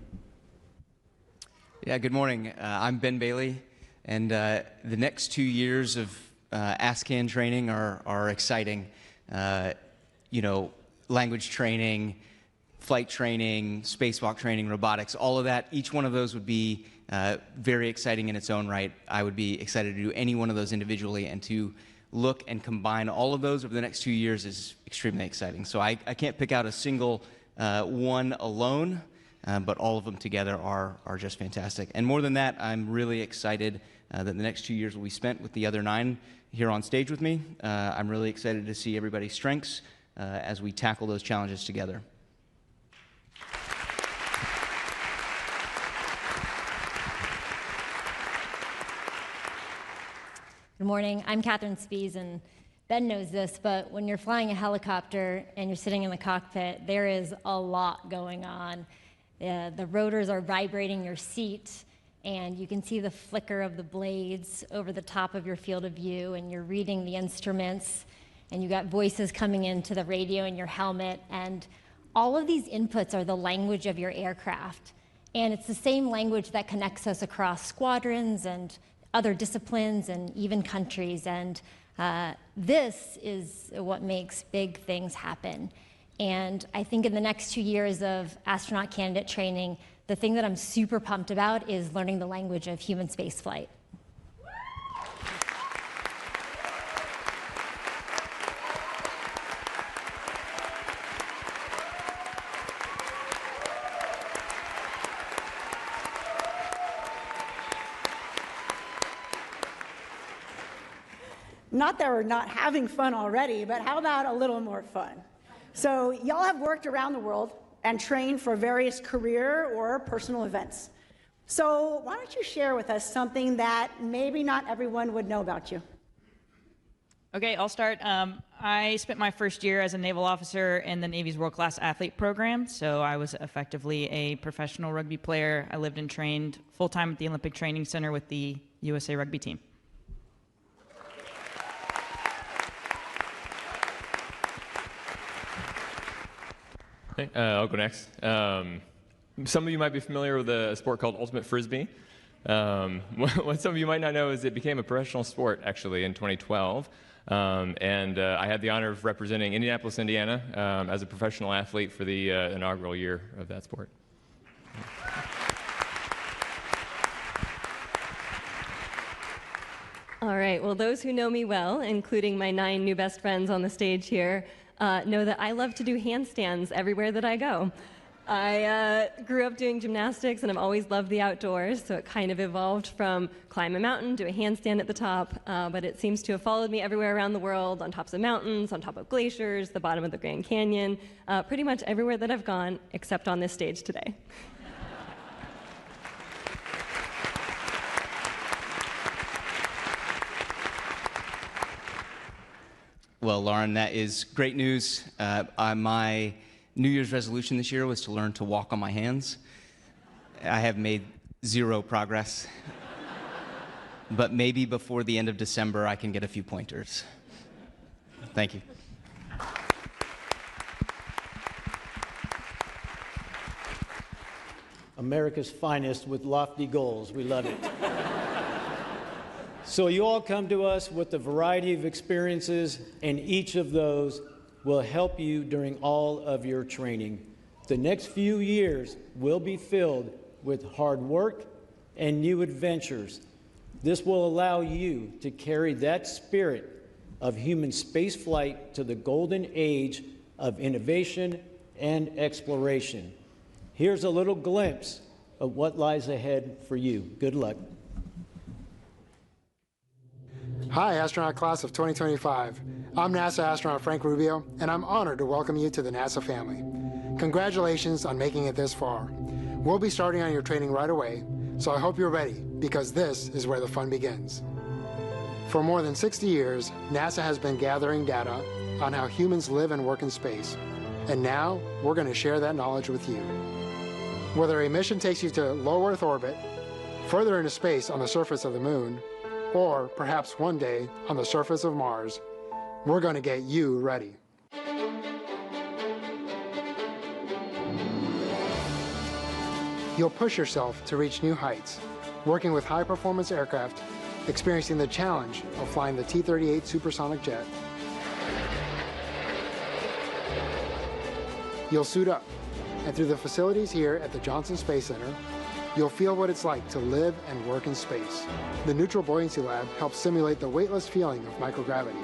Yeah, good morning. I'm Ben Bailey, and the next 2 years of ASCAN training are exciting. You know, language training, flight training, spacewalk training, robotics, all of that. Each one of those would be very exciting in its own right. I would be excited to do any one of those individually, and to look and combine all of those over the next 2 years is extremely exciting. So I can't pick out a single one alone, but all of them together are just fantastic. And more than that, I'm really excited that the next 2 years will be spent with the other 9 here on stage with me. I'm really excited to see everybody's strengths as we tackle those challenges together. Good morning. I'm Catherine Spies, and Ben knows this, but when you're flying a helicopter and you're sitting in the cockpit, there is a lot going on. The rotors are vibrating your seat, and you can see the flicker of the blades over the top of your field of view, and you're reading the instruments, and you got voices coming into the radio in your helmet, and all of these inputs are the language of your aircraft. And it's the same language that connects us across squadrons and other disciplines and even countries. And this is what makes big things happen. And I think in the next 2 years of astronaut candidate training, the thing that I'm super pumped about is learning the language of human spaceflight. Not that we're not having fun already, but how about a little more fun? So y'all have worked around the world and trained for various career or personal events. So why don't you share with us something that maybe not everyone would know about you? Okay, I'll start. I spent my first year as a naval officer in the Navy's world-class athlete program, so I was effectively a professional rugby player. I lived and trained full-time at the Olympic Training Center with the USA rugby team. Okay, I'll go next. Some of you might be familiar with a sport called Ultimate Frisbee. What some of you might not know is it became a professional sport, actually, in 2012. And I had the honor of representing Indianapolis, Indiana, as a professional athlete for the inaugural year of that sport. All right, well, those who know me well, including my 9 new best friends on the stage here, know that I love to do handstands everywhere that I go. I grew up doing gymnastics, and I've always loved the outdoors, so it kind of evolved from climb a mountain to a handstand at the top, but it seems to have followed me everywhere around the world, on tops of mountains, on top of glaciers, the bottom of the Grand Canyon, pretty much everywhere that I've gone, except on this stage today. Well, Lauren, that is great news. My New Year's resolution this year was to learn to walk on my hands. I have made 0 progress, but maybe before the end of December I can get a few pointers. Thank you. America's finest with lofty goals. We love it. So you all come to us with a variety of experiences, and each of those will help you during all of your training. The next few years will be filled with hard work and new adventures. This will allow you to carry that spirit of human spaceflight to the golden age of innovation and exploration. Here's a little glimpse of what lies ahead for you. Good luck. Hi, astronaut class of 2025. I'm NASA astronaut Frank Rubio, and I'm honored to welcome you to the NASA family. Congratulations on making it this far. We'll be starting on your training right away, so I hope you're ready, because this is where the fun begins. For more than 60 years, NASA has been gathering data on how humans live and work in space, and now we're going to share that knowledge with you. Whether a mission takes you to low Earth orbit, further into space on the surface of the Moon, or perhaps one day on the surface of Mars, we're going to get you ready. You'll push yourself to reach new heights, working with high-performance aircraft, experiencing the challenge of flying the T-38 supersonic jet. You'll suit up, and through the facilities here at the Johnson Space Center, you'll feel what it's like to live and work in space. The Neutral Buoyancy Lab helps simulate the weightless feeling of microgravity.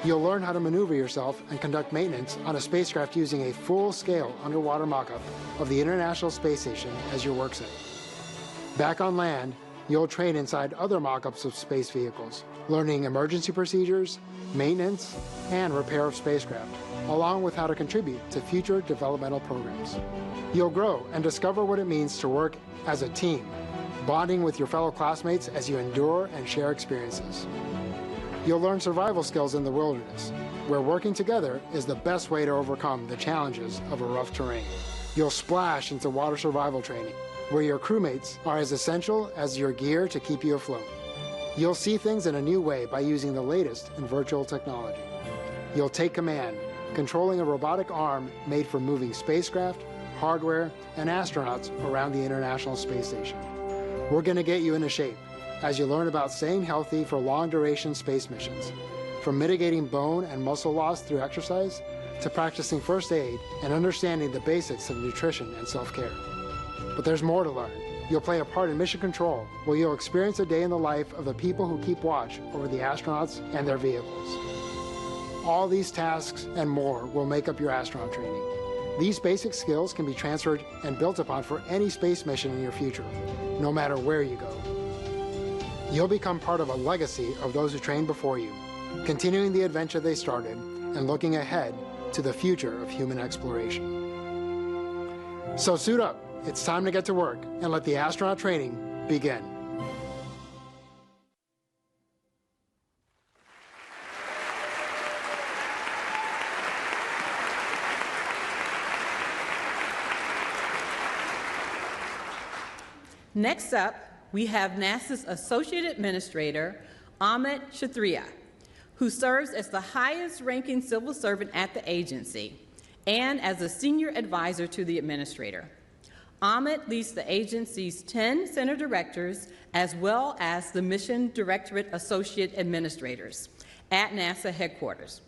You'll learn how to maneuver yourself and conduct maintenance on a spacecraft using a full-scale underwater mock-up of the International Space Station as your work set. Back on land, you'll train inside other mock-ups of space vehicles, learning emergency procedures, maintenance, and repair of spacecraft, along with how to contribute to future developmental programs. You'll grow and discover what it means to work as a team, bonding with your fellow classmates as you endure and share experiences. You'll learn survival skills in the wilderness, where working together is the best way to overcome the challenges of a rough terrain. You'll splash into water survival training, where your crewmates are as essential as your gear to keep you afloat. You'll see things in a new way by using the latest in virtual technology. You'll take command, controlling a robotic arm made for moving spacecraft, hardware, and astronauts around the International Space Station. We're going to get you into shape as you learn about staying healthy for long-duration space missions, from mitigating bone and muscle loss through exercise to practicing first aid and understanding the basics of nutrition and self-care. But there's more to learn. You'll play a part in mission control, where you'll experience a day in the life of the people who keep watch over the astronauts and their vehicles. All these tasks and more will make up your astronaut training. These basic skills can be transferred and built upon for any space mission in your future, no matter where you go. You'll become part of a legacy of those who trained before you, continuing the adventure they started and looking ahead to the future of human exploration. So suit up. It's time to get to work and let the astronaut training begin. Next up, we have NASA's Associate Administrator, Amit Kshatriya, who serves as the highest-ranking civil servant at the agency and as a senior advisor to the administrator. Amit leads the agency's 10 center directors as well as the Mission Directorate Associate Administrators at NASA headquarters.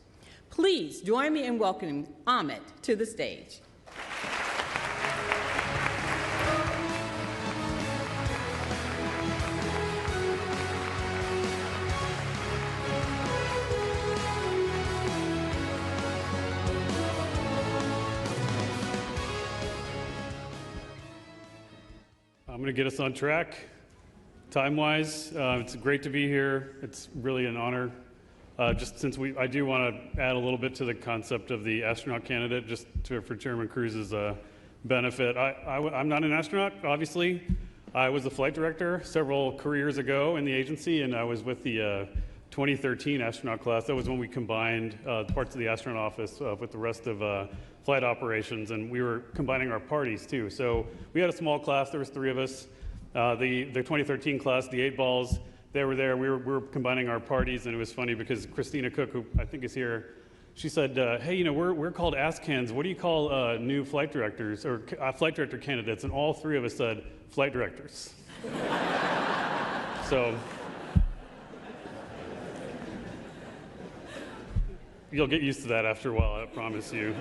Please join me in welcoming Amit to the stage. I'm going to get us on track time-wise. It's great to be here. It's really an honor. Just since I do want to add a little bit to the concept of the astronaut candidate, just for Chairman Cruz's benefit. I'm not an astronaut, obviously. I was a flight director several careers ago in the agency, and I was with the 2013 astronaut class. That was when we combined parts of the astronaut office with the rest of flight operations, and we were combining our parties too. So we had a small class. There was 3 of us. The 2013 class, the 8 balls, they were there. We were combining our parties, and it was funny because Christina Cook, who I think is here, she said, "Hey, you know, we're called ASCANs. What do you call new flight directors or flight director candidates?" And all 3 of us said, "Flight directors." So you'll get used to that after a while, I promise you.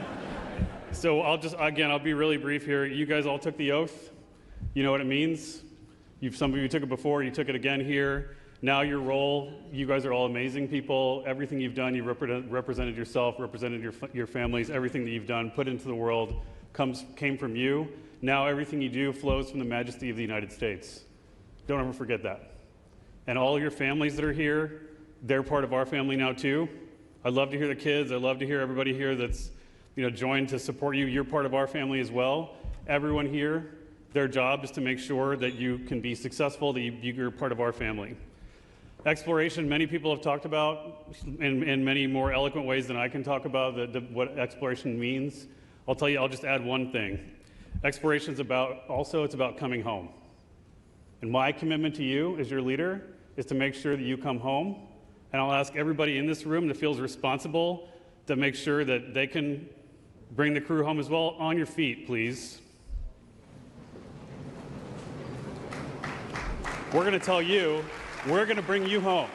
So I'll be really brief here. You guys all took the oath. You know what it means. Some of you took it before, you took it again here. Now your role, you guys are all amazing people. Everything you've done, you represented yourself, represented your families, everything that you've done, put into the world, came from you. Now everything you do flows from the majesty of the United States. Don't ever forget that. And all your families that are here, they're part of our family now too. I love to hear the kids. I love to hear everybody here that's joined to support you. You're part of our family as well. Everyone here, their job is to make sure that you can be successful, that you're part of our family. Exploration, many people have talked about in many more eloquent ways than I can talk about what exploration means. I'll tell you, I'll just add one thing. Exploration is it's about coming home. And my commitment to you as your leader is to make sure that you come home. And I'll ask everybody in this room that feels responsible to make sure that they can bring the crew home as well. On your feet, please. we're going to tell you, we're going to bring you home.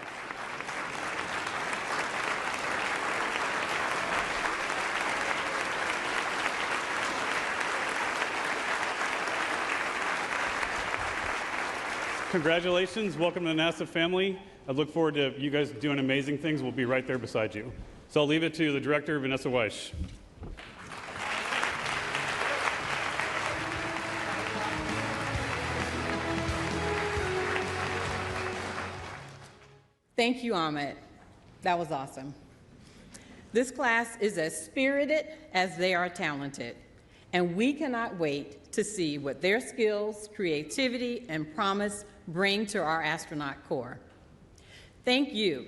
Congratulations, welcome to the NASA family. I look forward to you guys doing amazing things. We'll be right there beside you. So I'll leave it to the director, Vanessa Weiss. Thank you, Ahmed. That was awesome. This class is as spirited as they are talented, and we cannot wait to see what their skills, creativity, and promise bring to our astronaut corps. Thank you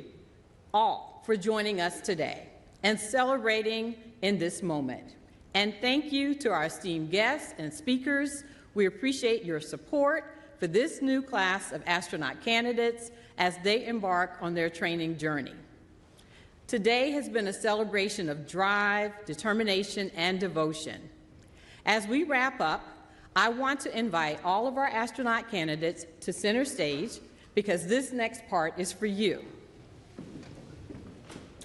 all for joining us today and celebrating in this moment. And thank you to our esteemed guests and speakers. We appreciate your support for this new class of astronaut candidates as they embark on their training journey. Today has been a celebration of drive, determination, and devotion. As we wrap up, I want to invite all of our astronaut candidates to center stage because this next part is for you.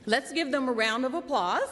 Let's give them a round of applause.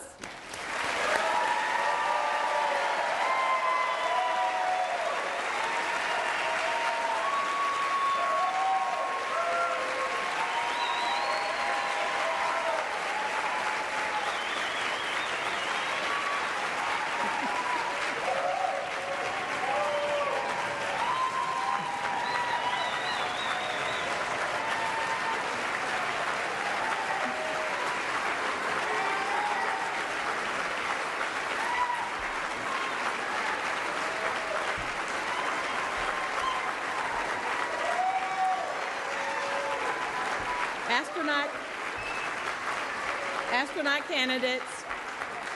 Astronaut candidates,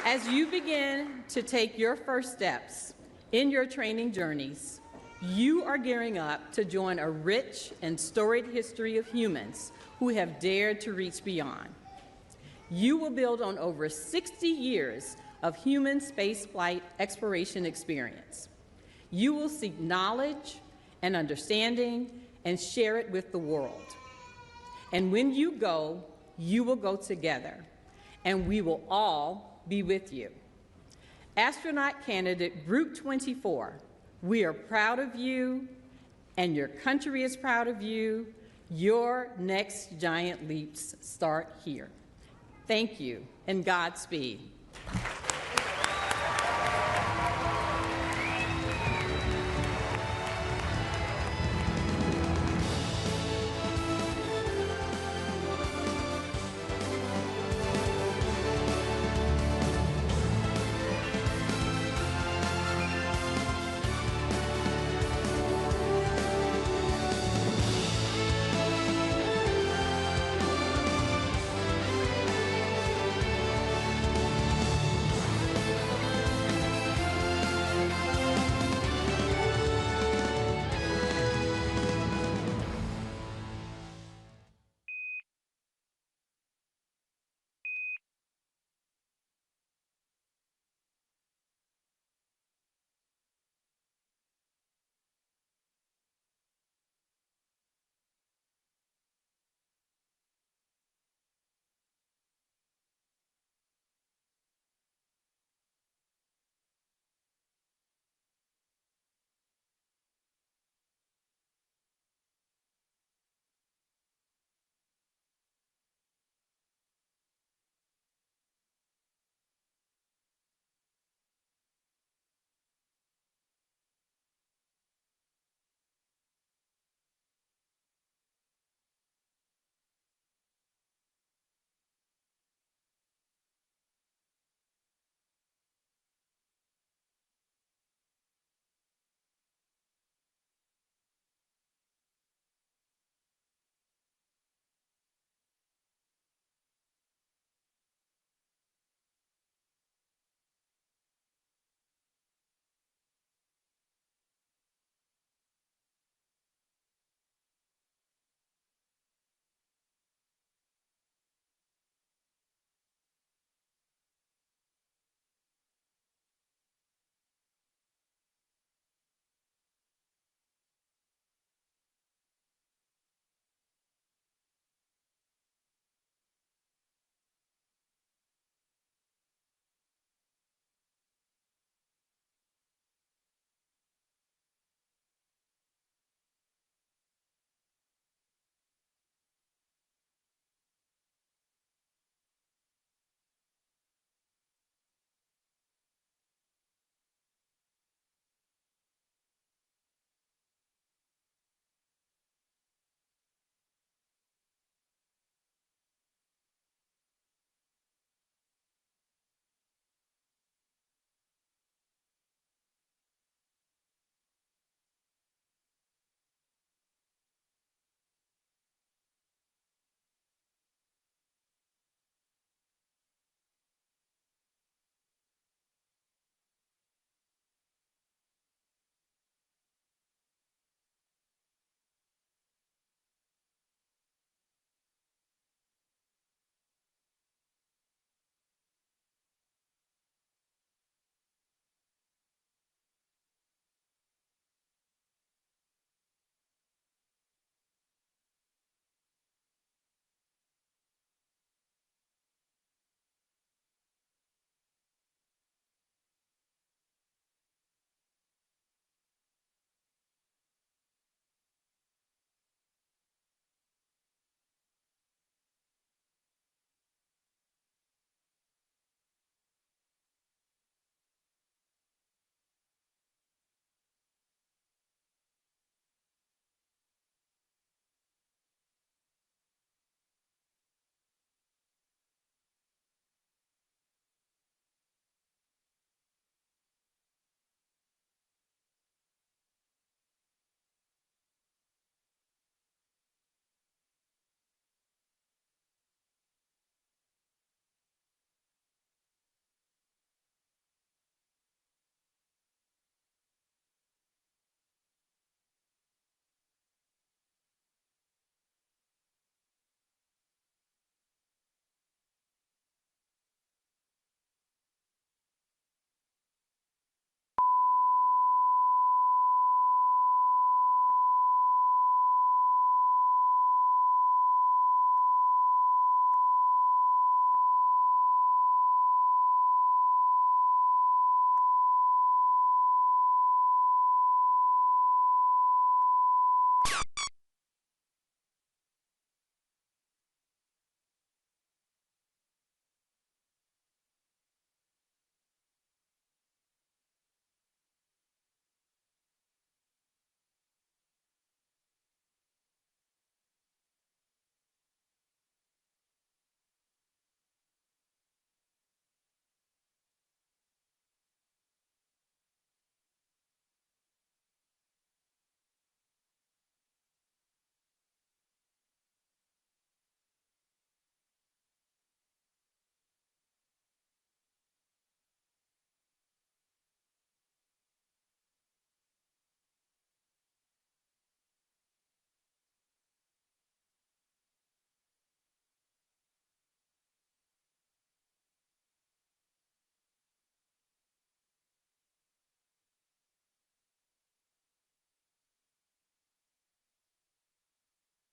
as you begin to take your first steps in your training journeys, you are gearing up to join a rich and storied history of humans who have dared to reach beyond. You will build on over 60 years of human spaceflight exploration experience. You will seek knowledge and understanding and share it with the world. And when you go, you will go together, and we will all be with you. Astronaut candidate Group 24, we are proud of you, and your country is proud of you. Your next giant leaps start here. Thank you, and Godspeed.